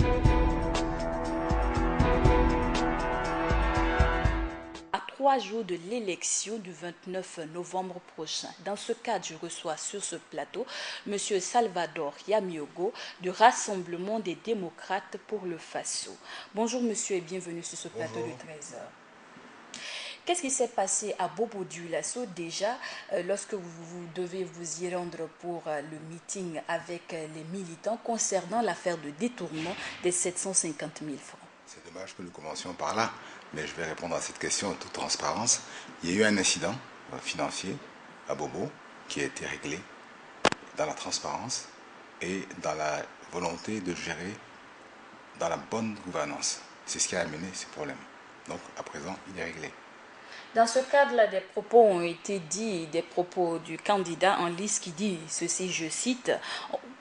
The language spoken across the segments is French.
À 3 jours de l'élection du 29 novembre prochain. Dans ce cadre, je reçois sur ce plateau M. Salvador Yamiogo du Rassemblement des démocrates pour le Faso. Bonjour monsieur et bienvenue sur ce plateau de 13h. Qu'est-ce qui s'est passé à Bobo-Dioulasso déjà lorsque vous devez vous y rendre pour le meeting avec les militants concernant l'affaire de détournement des 750 000 francs? C'est dommage que nous commencions par là, mais je vais répondre à cette question en toute transparence. Il y a eu un incident financier à Bobo qui a été réglé dans la transparence et dans la volonté de gérer dans la bonne gouvernance. C'est ce qui a amené ces problèmes. Donc à présent, il est réglé. Dans ce cadre-là, des propos ont été dits, des propos du candidat en liste qui dit ceci, je cite,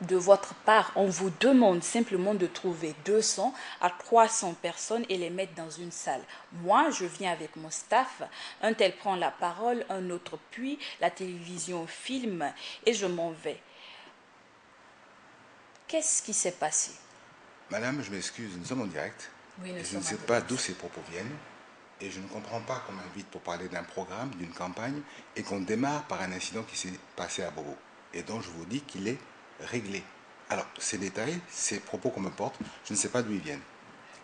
de votre part, on vous demande simplement de trouver 200 à 300 personnes et les mettre dans une salle. Moi, je viens avec mon staff, un tel prend la parole, un autre puis, la télévision filme et je m'en vais. Qu'est-ce qui s'est passé? Madame, je m'excuse, nous sommes en direct. Oui, et je ne sais pas d'où ces propos viennent. Et je ne comprends pas qu'on m'invite pour parler d'un programme, d'une campagne, et qu'on démarre par un incident qui s'est passé à Bobo. Et dont je vous dis qu'il est réglé. Alors, ces détails, ces propos qu'on me porte, je ne sais pas d'où ils viennent.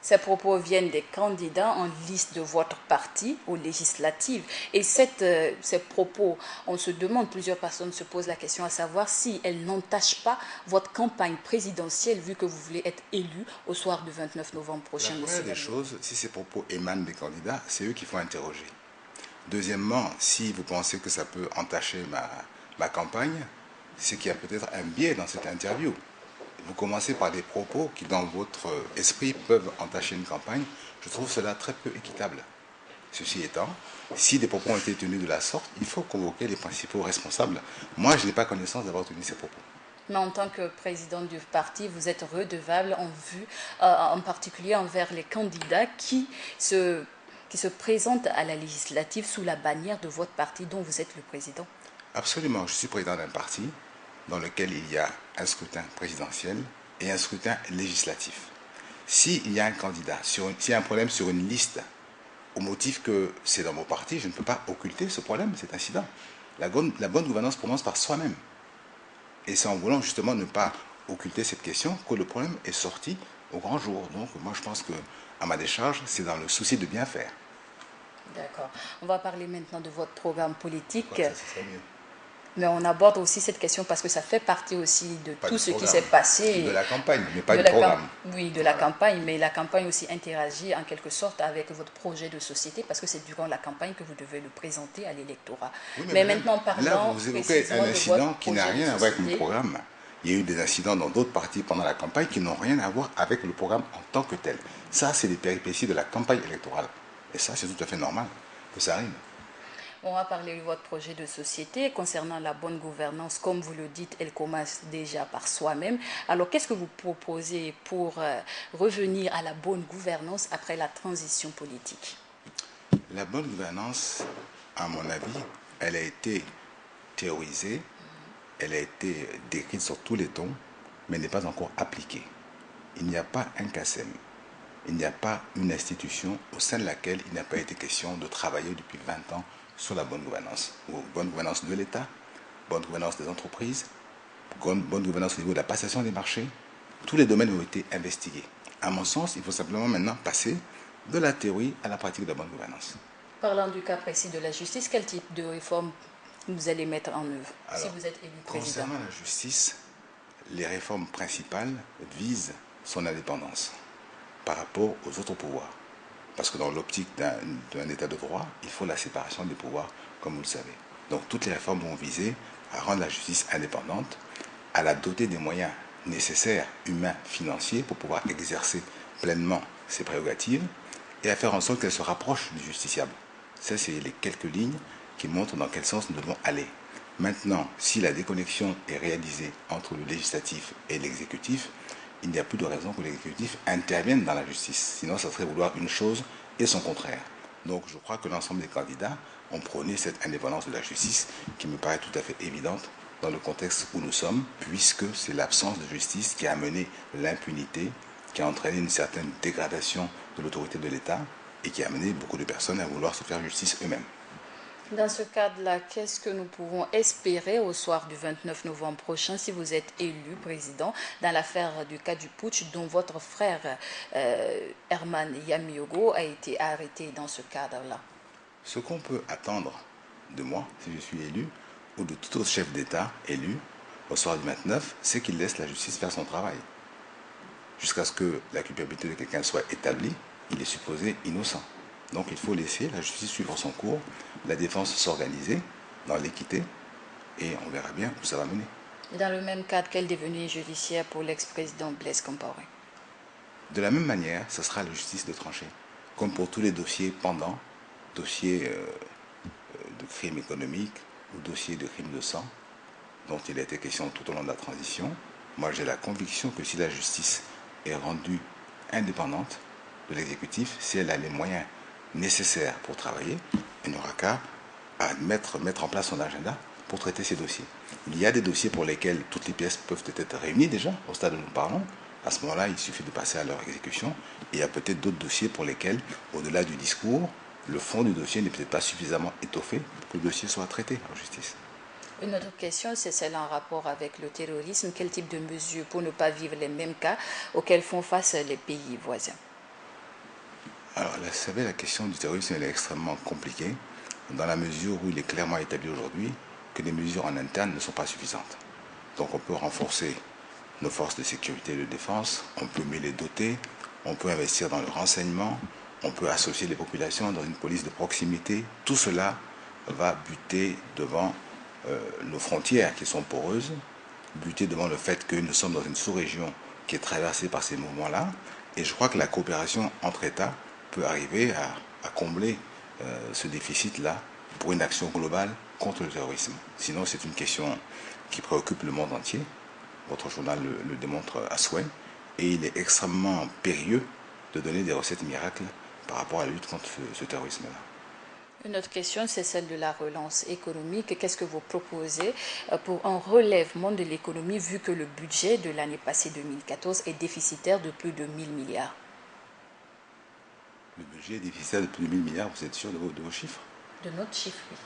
Ces propos viennent des candidats en liste de votre parti aux législatives. Et ces propos, on se demande, plusieurs personnes se posent la question à savoir si elles n'entachent pas votre campagne présidentielle vu que vous voulez être élu au soir du 29 novembre prochain. La première des choses, si ces propos émanent des candidats, c'est eux qu'il faut interroger. Deuxièmement, si vous pensez que ça peut entacher ma campagne, c'est qu'il y a peut-être un biais dans cette interview. Vous commencez par des propos qui, dans votre esprit, peuvent entacher une campagne. Je trouve cela très peu équitable. Ceci étant, si des propos ont été tenus de la sorte, il faut convoquer les principaux responsables. Moi, je n'ai pas connaissance d'avoir tenu ces propos. Mais en tant que président du parti, vous êtes redevable en particulier envers les candidats qui se présentent à la législative sous la bannière de votre parti dont vous êtes le président. Absolument, je suis président d'un parti dans lequel il y a un présidentiel et un scrutin législatif. S'il y a un candidat, s'il y a un problème sur une liste, au motif que c'est dans mon parti, je ne peux pas occulter ce problème, cet incident. La bonne gouvernance commence par soi-même. Et c'est en voulant justement ne pas occulter cette question que le problème est sorti au grand jour. Donc moi je pense qu'à ma décharge, c'est dans le souci de bien faire. D'accord. On va parler maintenant de votre programme politique. Ça serait mieux. Mais on aborde aussi cette question parce que ça fait partie aussi de tout ce qui s'est passé. De la campagne, mais pas du programme. Oui, de la campagne, mais la campagne aussi interagit en quelque sorte avec votre projet de société parce que c'est durant la campagne que vous devez le présenter à l'électorat. Oui, mais maintenant, parlons là, vous évoquez un incident qui n'a rien à voir avec mon programme. Il y a eu des incidents dans d'autres partis pendant la campagne qui n'ont rien à voir avec le programme en tant que tel. Ça, c'est les péripéties de la campagne électorale. Et ça, c'est tout à fait normal que ça arrive. On va parler de votre projet de société concernant la bonne gouvernance. Comme vous le dites, elle commence déjà par soi-même. Alors, qu'est-ce que vous proposez pour revenir à la bonne gouvernance après la transition politique? La bonne gouvernance, à mon avis, elle a été théorisée, elle a été décrite sur tous les tons, mais n'est pas encore appliquée. Il n'y a pas un CACEM, il n'y a pas une institution au sein de laquelle il n'a pas été question de travailler depuis 20 ans sur la bonne gouvernance. Bonne gouvernance de l'État, bonne gouvernance des entreprises, bonne gouvernance au niveau de la passation des marchés. Tous les domaines ont été investigués. À mon sens, il faut simplement maintenant passer de la théorie à la pratique de la bonne gouvernance. Parlant du cas précis de la justice, quel type de réforme vous allez mettre en œuvre si vous êtes élu président? Concernant la justice, les réformes principales visent son indépendance par rapport aux autres pouvoirs. Parce que dans l'optique d'un état de droit, il faut la séparation des pouvoirs, comme vous le savez. Donc toutes les réformes vont viser à rendre la justice indépendante, à la doter des moyens nécessaires, humains, financiers, pour pouvoir exercer pleinement ses prérogatives, et à faire en sorte qu'elle se rapproche du justiciable. Ça, c'est les quelques lignes qui montrent dans quel sens nous devons aller. Maintenant, si la déconnexion est réalisée entre le législatif et l'exécutif, il n'y a plus de raison que l'exécutif intervienne dans la justice. Sinon, ça serait vouloir une chose et son contraire. Donc, je crois que l'ensemble des candidats ont prôné cette indépendance de la justice qui me paraît tout à fait évidente dans le contexte où nous sommes, puisque c'est l'absence de justice qui a amené l'impunité qui a entraîné une certaine dégradation de l'autorité de l'État et qui a amené beaucoup de personnes à vouloir se faire justice eux-mêmes. Dans ce cadre-là, qu'est-ce que nous pouvons espérer au soir du 29 novembre prochain si vous êtes élu président dans l'affaire du cas du putsch dont votre frère Herman Yamiogo a été arrêté dans ce cadre-là? Ce qu'on peut attendre de moi, si je suis élu, ou de tout autre chef d'État élu au soir du 29, c'est qu'il laisse la justice faire son travail. Jusqu'à ce que la culpabilité de quelqu'un soit établie, il est supposé innocent. Donc il faut laisser la justice suivre son cours, la défense s'organiser dans l'équité, et on verra bien où ça va mener. Dans le même cadre, quelle devenue judiciaire pour l'ex-président Blaise Compaoré? De la même manière, ce sera la justice de trancher. Comme pour tous les dossiers pendants, dossiers de crimes économiques ou dossiers de crimes de sang, dont il a été question tout au long de la transition, moi j'ai la conviction que si la justice est rendue indépendante de l'exécutif, si elle a les moyens nécessaires pour travailler, il n'y aura qu'à mettre en place son agenda pour traiter ces dossiers. Il y a des dossiers pour lesquels toutes les pièces peuvent être réunies déjà, au stade où nous parlons. À ce moment-là, il suffit de passer à leur exécution. Et il y a peut-être d'autres dossiers pour lesquels, au-delà du discours, le fond du dossier n'est peut-être pas suffisamment étoffé pour que le dossier soit traité en justice. Une autre question, c'est celle en rapport avec le terrorisme. Quel type de mesures pour ne pas vivre les mêmes cas auxquels font face les pays voisins? Alors, vous savez, la question du terrorisme elle est extrêmement compliquée, dans la mesure où il est clairement établi aujourd'hui que les mesures en interne ne sont pas suffisantes. Donc on peut renforcer nos forces de sécurité et de défense, on peut mieux les doter, on peut investir dans le renseignement, on peut associer les populations dans une police de proximité. Tout cela va buter devant nos frontières qui sont poreuses, buter devant le fait que nous sommes dans une sous-région qui est traversée par ces mouvements-là. Et je crois que la coopération entre États peut arriver à combler ce déficit-là pour une action globale contre le terrorisme. Sinon, c'est une question qui préoccupe le monde entier. Votre journal le démontre à souhait. Et il est extrêmement périlleux de donner des recettes miracles par rapport à la lutte contre ce terrorisme-là. Une autre question, c'est celle de la relance économique. Qu'est-ce que vous proposez pour un relèvement de l'économie vu que le budget de l'année passée 2014 est déficitaire de plus de 1000 milliards? Le budget est déficitaire de plus de 1000 milliards, vous êtes sûr de vos chiffres? De notre chiffre, oui.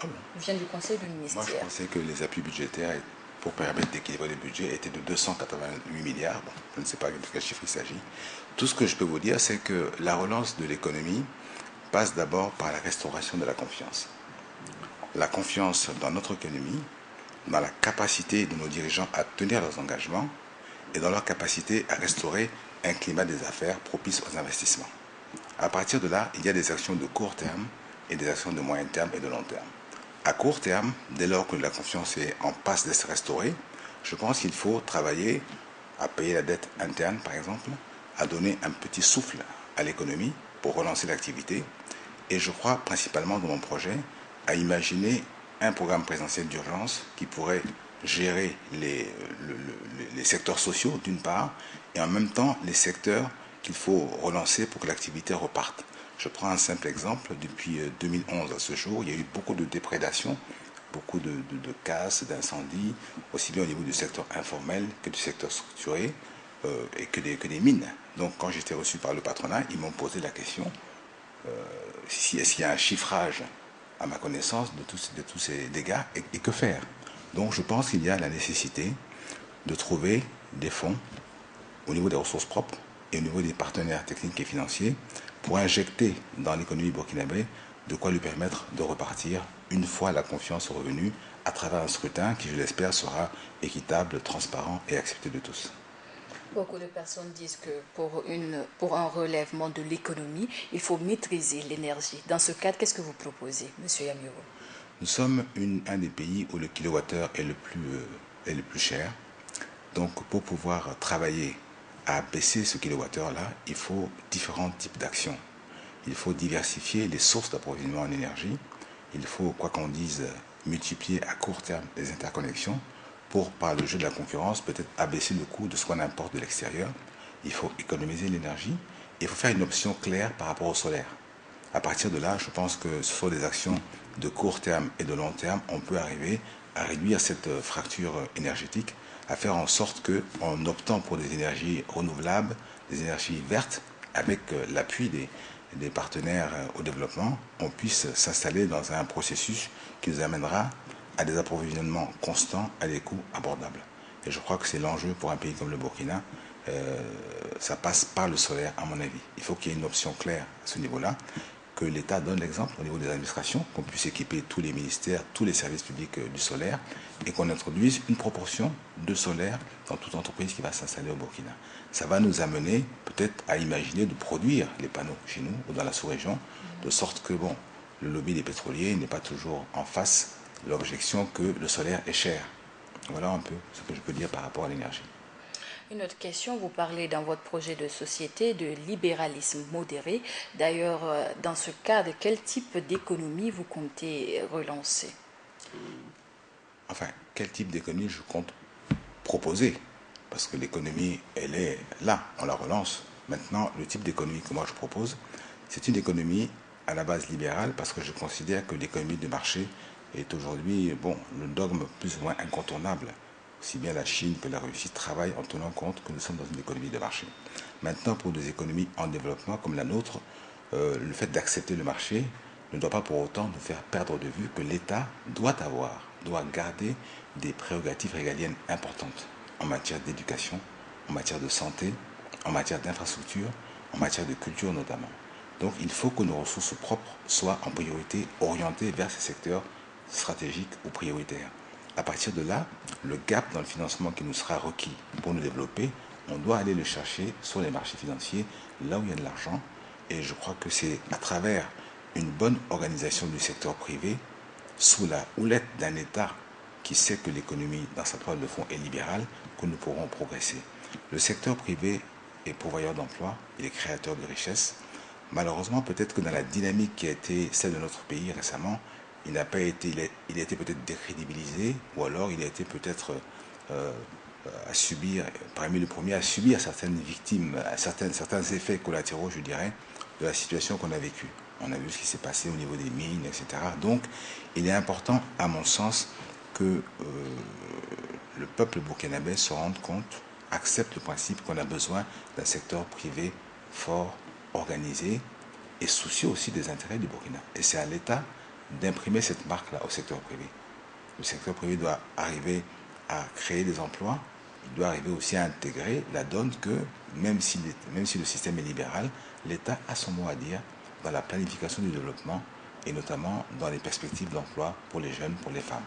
Ah bon? Il vient du Conseil du ministère. Moi, je pensais que les appuis budgétaires pour permettre d'équilibrer le budget étaient de 288 milliards. Bon, je ne sais pas de quel chiffre il s'agit. Tout ce que je peux vous dire, c'est que la relance de l'économie passe d'abord par la restauration de la confiance. La confiance dans notre économie, dans la capacité de nos dirigeants à tenir leurs engagements et dans leur capacité à restaurer un climat des affaires propice aux investissements. À partir de là, il y a des actions de court terme et des actions de moyen terme et de long terme. À court terme, dès lors que la confiance est en passe de se restaurer, je pense qu'il faut travailler à payer la dette interne, par exemple, à donner un petit souffle à l'économie pour relancer l'activité. Et je crois principalement dans mon projet à imaginer un programme présidentiel d'urgence qui pourrait gérer les secteurs sociaux d'une part et en même temps les secteurs qu'il faut relancer pour que l'activité reparte. Je prends un simple exemple. Depuis 2011 à ce jour, il y a eu beaucoup de déprédations, beaucoup de casses, d'incendies, aussi bien au niveau du secteur informel que du secteur structuré et que des mines. Donc quand j'étais reçu par le patronat, ils m'ont posé la question est-ce qu'il y a un chiffrage à ma connaissance de tous ces dégâts et que faire. Donc je pense qu'il y a la nécessité de trouver des fonds au niveau des ressources propres et au niveau des partenaires techniques et financiers pour injecter dans l'économie burkinabé de quoi lui permettre de repartir une fois la confiance revenue à travers un scrutin qui, je l'espère, sera équitable, transparent et accepté de tous. Beaucoup de personnes disent que pour un relèvement de l'économie, il faut maîtriser l'énergie. Dans ce cadre, qu'est-ce que vous proposez, M. Yamiogo? Nous sommes un des pays où le kilowattheure est le plus cher. Donc pour pouvoir travailler à baisser ce kilowattheure-là, il faut différents types d'actions. Il faut diversifier les sources d'approvisionnement en énergie. Il faut, quoi qu'on dise, multiplier à court terme les interconnexions pour, par le jeu de la concurrence, peut-être abaisser le coût de ce qu'on importe de l'extérieur. Il faut économiser l'énergie. Il faut faire une option claire par rapport au solaire. À partir de là, je pense que ce sont des actions de court terme et de long terme. On peut arriver à réduire cette fracture énergétique à faire en sorte qu'en optant pour des énergies renouvelables, des énergies vertes, avec l'appui des partenaires au développement, on puisse s'installer dans un processus qui nous amènera à des approvisionnements constants à des coûts abordables. Et je crois que c'est l'enjeu pour un pays comme le Burkina. Ça passe par le solaire, à mon avis. Il faut qu'il y ait une option claire à ce niveau-là, que l'État donne l'exemple au niveau des administrations, qu'on puisse équiper tous les ministères, tous les services publics du solaire, et qu'on introduise une proportion de solaire dans toute entreprise qui va s'installer au Burkina. Ça va nous amener peut-être à imaginer de produire les panneaux chez nous ou dans la sous-région, de sorte que bon, le lobby des pétroliers n'est pas toujours en face de l'objection que le solaire est cher. Voilà un peu ce que je peux dire par rapport à l'énergie. Une autre question, vous parlez dans votre projet de société de libéralisme modéré. D'ailleurs, dans ce cadre, quel type d'économie vous comptez relancer? Enfin, quel type d'économie je compte proposer? Parce que l'économie, elle est là, on la relance. Maintenant, le type d'économie que moi je propose, c'est une économie à la base libérale, parce que je considère que l'économie de marché est aujourd'hui, bon, le dogme plus ou moins incontournable. Aussi bien la Chine que la Russie travaillent en tenant compte que nous sommes dans une économie de marché. Maintenant, pour des économies en développement comme la nôtre, le fait d'accepter le marché ne doit pas pour autant nous faire perdre de vue que l'État doit garder des prérogatives régaliennes importantes en matière d'éducation, en matière de santé, en matière d'infrastructure, en matière de culture notamment. Donc il faut que nos ressources propres soient en priorité orientées vers ces secteurs stratégiques ou prioritaires. À partir de là, le gap dans le financement qui nous sera requis pour nous développer, on doit aller le chercher sur les marchés financiers, là où il y a de l'argent. Et je crois que c'est à travers une bonne organisation du secteur privé, sous la houlette d'un État qui sait que l'économie dans sa toile de fond est libérale, que nous pourrons progresser. Le secteur privé est pourvoyeur d'emplois, il est créateur de richesses. Malheureusement, peut-être que dans la dynamique qui a été celle de notre pays récemment, il n'a pas été, il a été peut-être décrédibilisé, ou alors il a été peut-être à subir, parmi les premiers, à subir certaines victimes, certains effets collatéraux, je dirais, de la situation qu'on a vécue. On a vu ce qui s'est passé au niveau des mines, etc. Donc, il est important, à mon sens, que le peuple burkinabé se rende compte, accepte le principe qu'on a besoin d'un secteur privé fort, organisé et soucieux aussi des intérêts du Burkina. Et c'est à l'État d'imprimer cette marque-là au secteur privé. Le secteur privé doit arriver à créer des emplois, il doit arriver aussi à intégrer la donne que, même si le système est libéral, l'État a son mot à dire dans la planification du développement et notamment dans les perspectives d'emploi pour les jeunes, pour les femmes.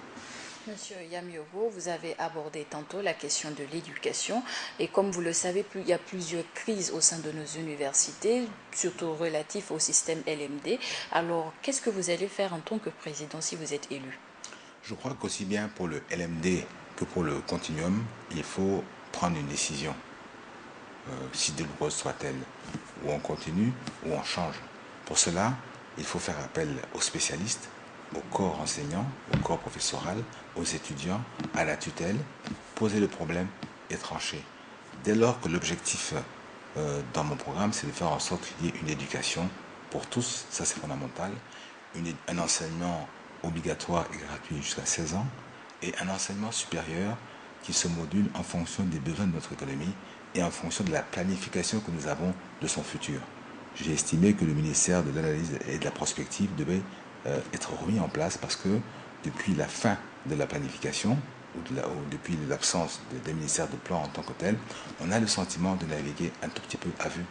Monsieur Yamiogo, vous avez abordé tantôt la question de l'éducation et comme vous le savez, il y a plusieurs crises au sein de nos universités, surtout relatives au système LMD. Alors, qu'est-ce que vous allez faire en tant que président si vous êtes élu? Je crois qu'aussi bien pour le LMD que pour le continuum, il faut prendre une décision, si douloureuse soit-elle, ou on continue ou on change. Pour cela, il faut faire appel aux spécialistes, au corps enseignant, au corps professoral, aux étudiants, à la tutelle, poser le problème et trancher. Dès lors que l'objectif dans mon programme, c'est de faire en sorte qu'il y ait une éducation pour tous, ça c'est fondamental, un enseignement obligatoire et gratuit jusqu'à 16 ans, et un enseignement supérieur qui se module en fonction des besoins de notre économie et en fonction de la planification que nous avons de son futur. J'ai estimé que le ministère de l'Analyse et de la Prospective devait être remis en place parce que depuis la fin de la planification, ou depuis l'absence des ministères de plan en tant que tel, on a le sentiment de naviguer un tout petit peu à vue.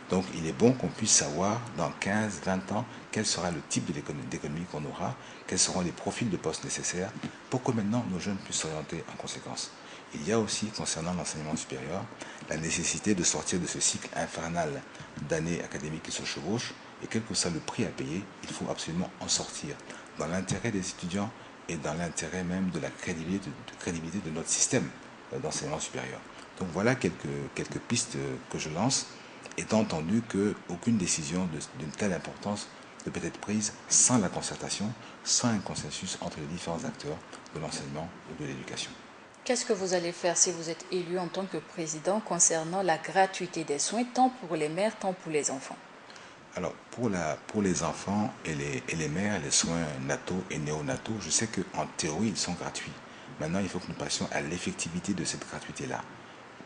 Donc il est bon qu'on puisse savoir dans 15, 20 ans quel sera le type d'économie qu'on aura, quels seront les profils de postes nécessaires pour que maintenant nos jeunes puissent s'orienter en conséquence. Il y a aussi, concernant l'enseignement supérieur, la nécessité de sortir de ce cycle infernal d'années académiques qui se chevauchent et quel que soit le prix à payer, il faut absolument en sortir dans l'intérêt des étudiants et dans l'intérêt même de la crédibilité de notre système d'enseignement supérieur. Donc voilà quelques pistes que je lance, étant entendu qu'aucune décision d'une telle importance ne peut être prise sans la concertation, sans un consensus entre les différents acteurs de l'enseignement ou de l'éducation. Qu'est-ce que vous allez faire si vous êtes élu en tant que président concernant la gratuité des soins, tant pour les mères, tant pour les enfants? Alors, pour les enfants et les mères, les soins nataux et néonataux, je sais qu'en théorie, ils sont gratuits. Maintenant, il faut que nous passions à l'effectivité de cette gratuité-là,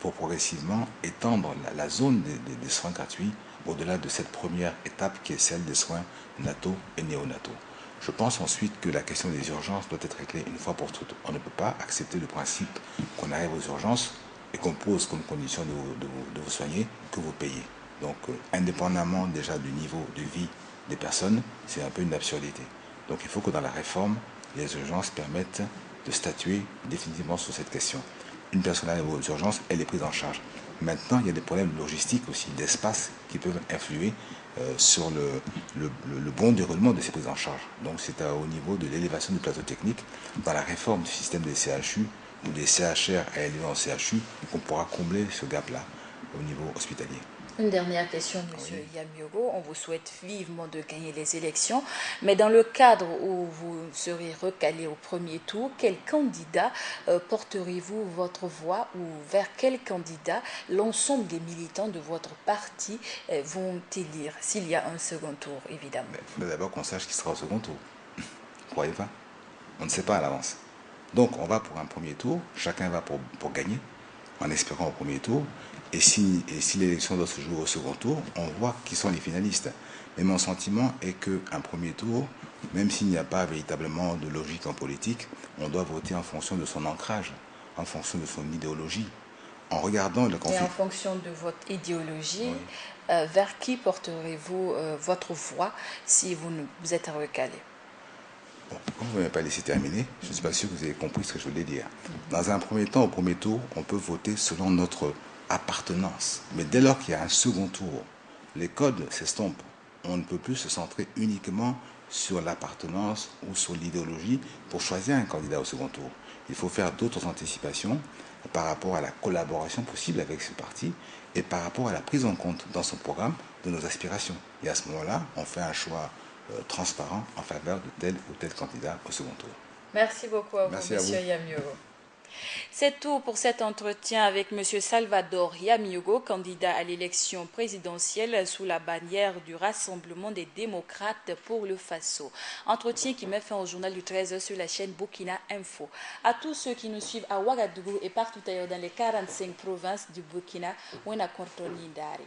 pour progressivement étendre la zone des soins gratuits au-delà de cette première étape qui est celle des soins nataux et néonataux. Je pense ensuite que la question des urgences doit être réglée une fois pour toutes. On ne peut pas accepter le principe qu'on arrive aux urgences et qu'on pose comme condition de vous soigner que vous payez. Donc, indépendamment déjà du niveau de vie des personnes, c'est un peu une absurdité. Donc, il faut que dans la réforme, les urgences permettent de statuer définitivement sur cette question. Une personne arrive aux urgences, elle est prise en charge. Maintenant, il y a des problèmes logistiques aussi, d'espace qui peuvent influer sur le bon déroulement de ces prises en charge. Donc c'est au niveau de l'élévation du plateau technique, dans la réforme du système des CHU ou des CHR à élever en CHU, qu'on pourra combler ce gap-là au niveau hospitalier. Une dernière question, Monsieur Yamiogo. On vous souhaite vivement de gagner les élections, mais dans le cadre où vous serez recalé au premier tour, quel candidat porterez-vous votre voix ou vers quel candidat l'ensemble des militants de votre parti vont élire, s'il y a un second tour, évidemment? Il faudrait d'abord qu'on sache qui sera au second tour. Vous ne croyez pas? On ne sait pas à l'avance. Donc on va pour un premier tour, chacun va pour gagner, en espérant au premier tour. Et si l'élection doit se jouer au second tour, on voit qui sont les finalistes. Mais mon sentiment est qu'un premier tour, même s'il n'y a pas véritablement de logique en politique, on doit voter en fonction de son ancrage, en fonction de son idéologie. En regardant le conflit. Et en fonction de votre idéologie, oui. Vers qui porterez-vous votre voix si vous êtes recalé? Bon, comme vous ne m'avez pas laissé terminer, je ne suis pas sûr que vous avez compris ce que je voulais dire. Dans un premier temps, au premier tour, on peut voter selon notre appartenance. Mais dès lors qu'il y a un second tour, les codes s'estompent. On ne peut plus se centrer uniquement sur l'appartenance ou sur l'idéologie pour choisir un candidat au second tour. Il faut faire d'autres anticipations par rapport à la collaboration possible avec ce parti et par rapport à la prise en compte dans son programme de nos aspirations. Et à ce moment-là, on fait un choix transparent en faveur de tel ou tel candidat au second tour. Merci beaucoup à vous, Monsieur Yamiogo. C'est tout pour cet entretien avec M. Salvador Yamiogo, candidat à l'élection présidentielle sous la bannière du Rassemblement des démocrates pour le Faso. Entretien qui met fin au journal du 13h sur la chaîne Burkina Info. À tous ceux qui nous suivent à Ouagadougou et partout ailleurs dans les 45 provinces du Burkina, on a Dari.